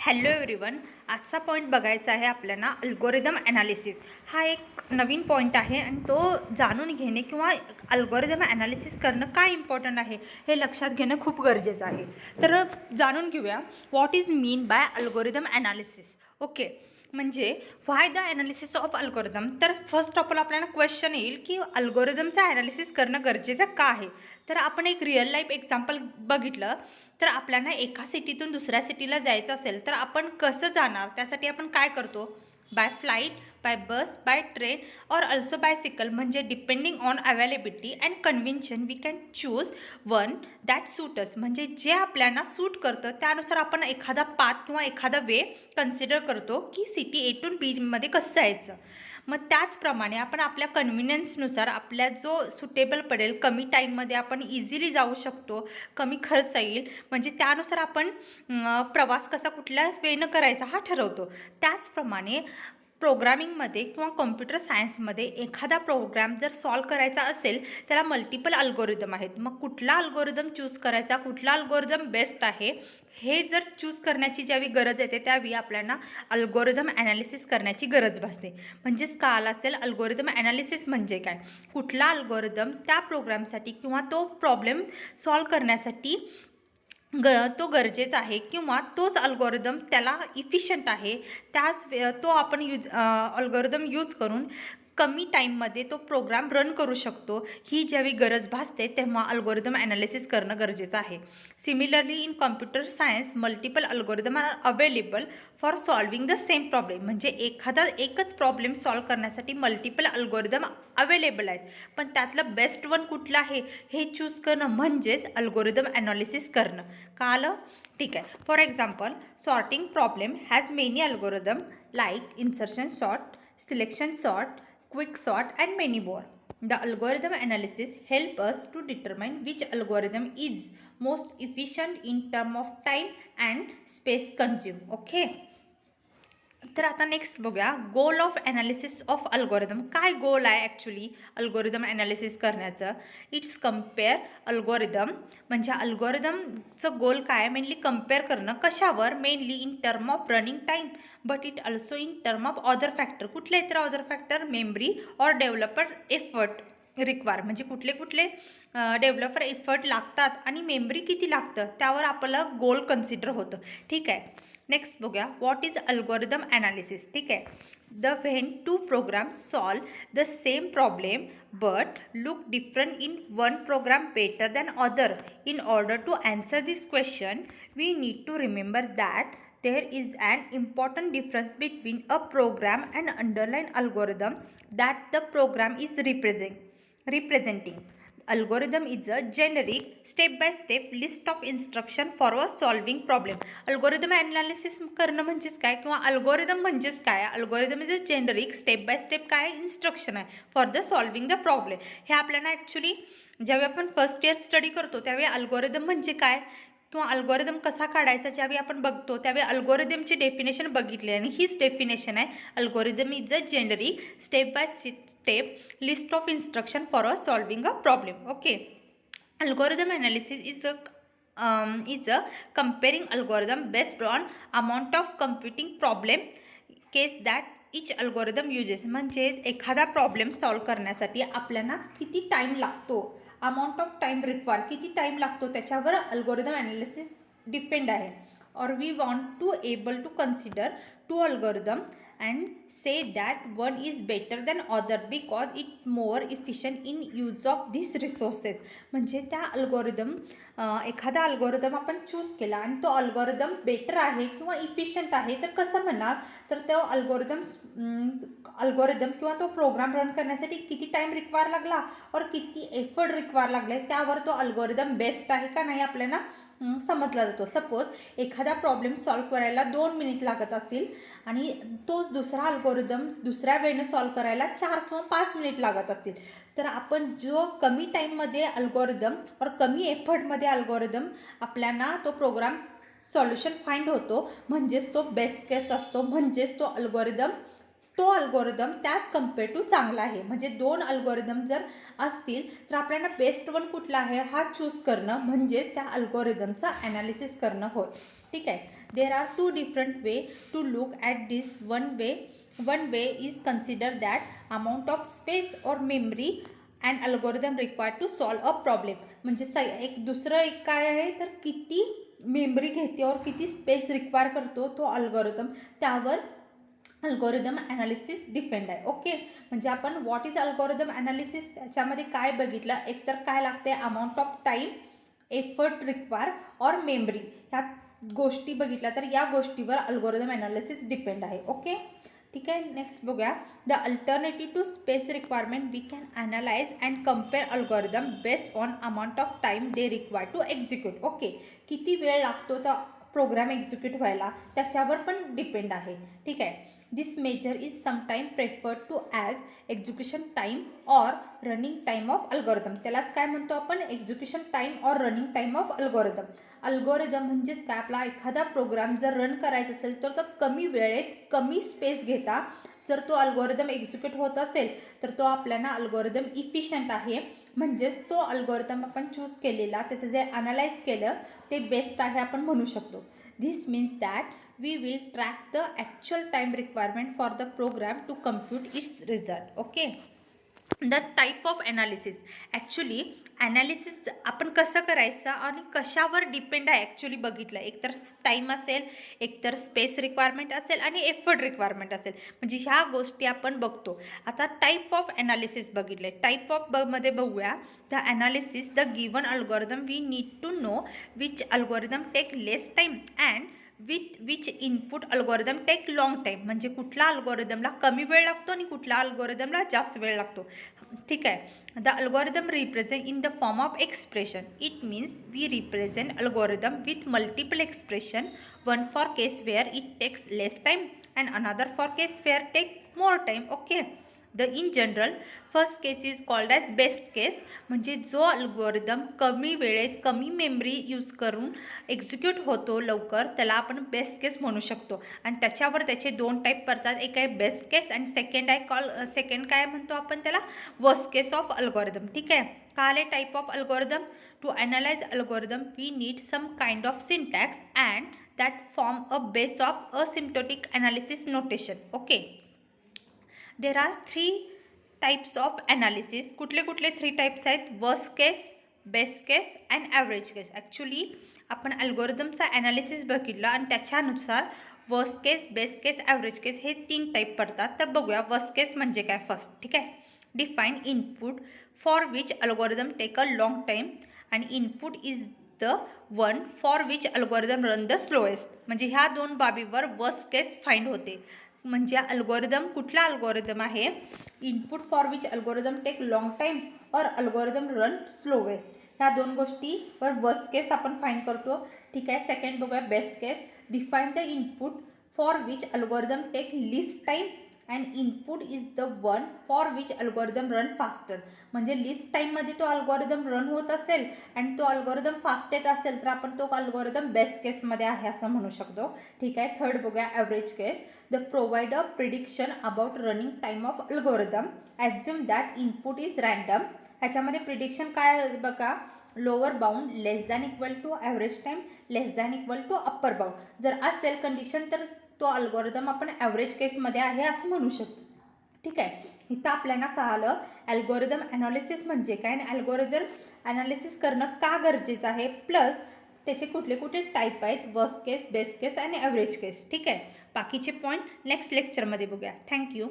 Hello everyone, आजचा point बघायचा आहे आपल्याला अल्गोरिदम ॲनालिसिस. हा एक नवीन पॉईंट आहे आणि तो जाणून घेणे किंवा अल्गोरिदम ॲनालिसिस करणं काय इम्पॉर्टंट आहे हे लक्षात घेणं खूप गरजेचं आहे. तर जाणून घेऊया what is mean by algorithm analysis. Okay, म्हणजे व्हाय द ॲनालिसिस ऑफ अल्गोरिदम. तर फर्स्ट ऑफ ऑल आपल्याला क्वेश्चन येईल की अल्गोरिदमचं ॲनालिसिस करणं गरजेचं का आहे. तर आपण एक रिअल लाईफ एक्झाम्पल बघितलं तर आपल्याला एका सिटीतून दुसऱ्या सिटीला जायचं असेल तर आपण कसं जाणार, त्यासाठी आपण काय करतो, by flight, by bus, by train और ऑल्सो बायसिकल. म्हणजे depending on availability and convention we can choose one that suit us. म्हणजे जे आपल्याला सूट करतं त्यानुसार आपण एखादा पाथ किंवा एखादा वे कन्सिडर करतो की सिटी ए टू बीमध्ये कसं जायचं. मग त्याचप्रमाणे आपण आपल्या कन्व्हिनियन्सनुसार आपल्या जो सुटेबल पडेल, कमी टाईममध्ये आपण इझिली जाऊ शकतो, कमी खर्च येईल, म्हणजे त्यानुसार आपण प्रवास कसा कुठल्या वेनं करायचा हा ठरवतो. त्याचप्रमाणे प्रोग्रामिंगमध्ये किंवा कॉम्प्युटर सायन्समध्ये एखादा प्रोग्राम जर सॉल्व करायचा असेल त्याला मल्टिपल अल्गोरिदम आहेत. मग कुठला अल्गोरिदम चूज करायचा, कुठला अल्गोरिदम बेस्ट आहे हे जर चूज करण्याची ज्यावेळी गरज येते त्यावेळी आपल्याला अल्गोरिदम ॲनालिसिस करण्याची गरज भासते. म्हणजेच कळालं असेल अल्गोरिदम ॲनालिसिस म्हणजे काय, कुठला अल्गोरिदम त्या प्रोग्रामसाठी किंवा तो प्रॉब्लेम सॉल्व करण्यासाठी तो गरजेचा आहे किंवा तोच अल्गोरिदम त्याला इफिशियंट आहे. तो आपण अल्गोरिदम यूज करून कमी टाईममध्ये तो प्रोग्राम रन करू शकतो. ही ज्यावेळी गरज भासते तेव्हा अल्गोरिदम ॲनालिसिस करणं गरजेचं आहे. Similarly in computer science multiple algorithm are available for solving the same problem. म्हणजे एकच प्रॉब्लेम सॉल्व करण्यासाठी मल्टिपल अल्गोरिदम अवेलेबल आहेत, पण त्यातलं बेस्ट वन कुठलं आहे हे चूज करणं म्हणजेच अल्गोरिदम ॲनालिसिस करणं. कळालं? ठीक आहे. For example, sorting problem has many algorithm like insertion sort, selection sort, quick sort and many more. The algorithm analysis help us to determine which algorithm is most efficient in term of time and space consumed. Okay. तर आता next बघूया goal of analysis of algorithm. काय गोल आहे actually algorithm analysis करण्याचं. It's compare algorithm. म्हणजे अल्गोरिदमचं गोल काय, mainly compare करणं कशावर, mainly in term of running time, but it also in term of other factor. कुठले इतर अदर फॅक्टर, मेमरी और डेव्हलपर एफर्ट रिक्वायर. म्हणजे कुठले कुठले डेव्हलपर एफर्ट लागतात आणि मेमरी किती लागतं त्यावर आपलं गोल कन्सिडर होतं. ठीक आहे. नेक्स्ट बघूया व्हॉट इज अल्गोरिदम ॲनालिसिस. ठीक आहे. The when two program solve the same problem but look different in one program better than other. In order to answer this question we need to remember that there is an important difference between a program and underlying algorithm that the program is representing. Algorithm is a generic step-by-step list of instruction for a solving problem. Algorithm analysis करणं म्हणजेच काय किंवा algorithm म्हणजेच काय, algorithm is a generic step by step काय instruction आहे for the solving the problem. हे आपल्याला ॲक्च्युली ज्यावेळी आपण फर्स्ट इयर स्टडी करतो त्यावेळी अल्गोरिदम म्हणजे काय किंवा अल्गोरिदम कसा काढायचा ज्यावेळी आपण बघतो त्यावेळी अल्गोरिदमची डेफिनेशन बघितली आणि हीच डेफिनेशन आहे. Algorithm is a generic step by step list of instruction for a solving a problem. Okay. Algorithm analysis is a comparing algorithm based on amount of computing problem case that each algorithm uses. म्हणजे एखादा problem solve करण्यासाठी आपल्याला किती time लागतो, amount of time require, किती time लागतो त्याच्यावर algorithm analysis depend आहे. और we want to able to consider two algorithm and say that one is better than other because it more efficient in use of these resources. म्हणजे त्या algorithm एखादा algorithm आपण choose केला आणि तो algorithm better आहे किंवा इफिशियंट आहे तर कसं म्हणणार, तर तो अल्गोरिदम किंवा तो प्रोग्राम रन करण्यासाठी किती टाईम रिक्वायर लागला और किती एफर्ट रिक्वायर लागले त्यावर तो अल्गोरिदम बेस्ट आहे का नाही आपल्याला समजला जातो. सपोज एखादा प्रॉब्लेम सॉल्व करायला 2 मिनिट लागत असतील आणि तोच दुसरा अल्गोरिदम दुसऱ्या वेळेने सॉल्व करायला 4 किंवा 5 मिनिट लागत असतील तर आपण जो कमी टाईममध्ये अल्गोरिदम और कमी एफर्टमध्ये अल्गोरिदम आपल्याला तो प्रोग्राम सॉल्युशन फाइंड होतो म्हणजेच तो बेस्ट केस असतो. म्हणजेच तो अल्गोरिदम त्याच कम्पेअर टू चांगला आहे. म्हणजे 2 अल्गोरिदम जर असतील तर आपल्याला बेस्ट वन कुठला आहे हा चूज करणं म्हणजेच त्या अल्गोरिदमचा ॲनालिसिस करणं होय. ठीक आहे. There are two different way to look at this. One way is consider that amount of space और memory and algorithm required to solve a problem. म्हणजे एक काय आहे तर किती मेमरी घेते और किती स्पेस रिक्वायर करतो तो अल्गोरिदम, त्यावर अल्गोरिदम ॲनालिसिस डिपेंड आहे. ओके, म्हणजे आपण व्हॉट इज अल्गोरिदम ॲनालिसिस त्याच्यामध्ये काय बघितलं, एकतर काय लागते amount of time, effort require और मेमरी, ह्या गोष्टी बघितल्या तर या गोष्टीवर अल्गोरिदम ॲनालिसिस डिपेंड आहे. ओके, ठीक आहे. नेक्स्ट बघूया. The alternative to space requirement we can analyse and compare algorithm based on amount of time they require to execute. Okay, किती वेळ लागतो तर प्रोग्राम एक्झिक्यूट व्हायला त्याच्यावर पण डिपेंड आहे. ठीक आहे. This measure is sometime preferred to as execution time or running time of algorithm. त्यालाच काय म्हणतो आपण, execution time or running time of algorithm. Algorithm म्हणजेच काय, आपला एखादा प्रोग्राम जर रन करायचा असेल तर तो कमी वेळेत कमी स्पेस घेता जर तो अल्गोरिदम एक्झिक्यूट होत असेल तर तो आपल्याला अल्गोरिदम इफिशियंट आहे. म्हणजेच तो अल्गोरिदम आपण चूज केलेला त्याचं जे अनालाइज केलं ते बेस्ट आहे आपण म्हणू शकतो. This means that we will track the actual time requirement for the program to compute its result. Okay, the type of analysis. Actually analysis आपण कसं करायचं आणि कशावर डिपेंड आहे ॲक्च्युली बघितलं. एकतर टाईम असेल, एकतर स्पेस रिक्वायरमेंट असेल आणि एफर्ट रिक्वायरमेंट असेल. म्हणजे ह्या गोष्टी आपण बघतो. आता टाईप ऑफ ॲनालिसिस बघितले. टाईप ऑफ मध्ये बघूया. The analysis the given algorithm we need to know which algorithm take less time and with which input algorithm take long time. म्हणजे कुठला अल्गोरिदमला कमी वेळ लागतो आणि कुठला अल्गोरिदमला जास्त वेळ लागतो. ठीक आहे. The algorithm represent in the form of expression. It means we represent algorithm with multiple expression. One for case where it takes less time and another for case where take more time. Okay, the in general first case is called as best case. म्हणजे जो algorithm कमी वेळेत कमी memory use करून execute होतो लवकर त्याला आपण बेस्ट केस म्हणू शकतो. आणि त्याच्यावर त्याचे दोन टाईप पडतात. एक आहे बेस्ट केस आणि सेकंड काय म्हणतो आपण त्याला, वर्स्ट केस ऑफ अल्गोरिदम. ठीक आहे. Called type of algorithm. To analyze algorithm we need some kind of syntax and that form a base of asymptotic analysis notation. Okay, there are 3 types of analysis. कुठले 3 टाईप्स आहेत, worst case, best case and average case. Actually आपण अल्गोरिदमचा analysis बघितला आणि त्याच्यानुसार worst case, best case, average case हे 3 type पडतात. तर बघूया वर्स्ट केस म्हणजे काय फर्स्ट. ठीक आहे. Define input for which algorithm take a long time आणि input is the one for which algorithm run the slowest. म्हणजे ह्या दोन बाबीवर वर्स्ट केस फाइंड होते. म्हणजे अल्गोरिदम कुठला अल्गोरिदम आहे, input for which algorithm take long time और अल्गोरिदम रन स्लोवेस्ट. ह्या दोन गोष्टीवर वर्स्ट केस आपण फाइंड करतो. ठीक आहे. सेकंड बघूया best case. Define the input for which algorithm take least time and input is the one for which algorithm run faster. म्हणजे लिस्ट टाईममध्ये तो अल्गोरिदम रन होत असेल आणि तो अल्गोरिदम फास्टेस्ट असेल तर आपण तो अल्गोरिदम बेस्ट केसमध्ये आहे असं म्हणू शकतो. ठीक आहे. थर्ड बघूया average case. The provide a prediction about running time of algorithm. Assume that input is random. ह्याच्यामध्ये प्रिडिक्शन काय बघा, lower bound less than equal to average time less than equal to upper bound. जर असेल condition तर तो algorithm आपण average केसमध्ये आहे असं म्हणू शकतो. ठीक आहे. इथं आपल्याला कळालं अल्गोरिदम ॲनालिसिस म्हणजे काय आणि अल्गोरिदम ॲनालिसिस करणं का गरजेचं आहे, प्लस त्याचे कुठले टाईप आहेत, वर्स्ट केस, बेस्ट केस आणि ॲव्हरेज केस. ठीक आहे. बाकीचे पॉईंट नेक्स्ट लेक्चरमध्ये बघूया. थँक्यू.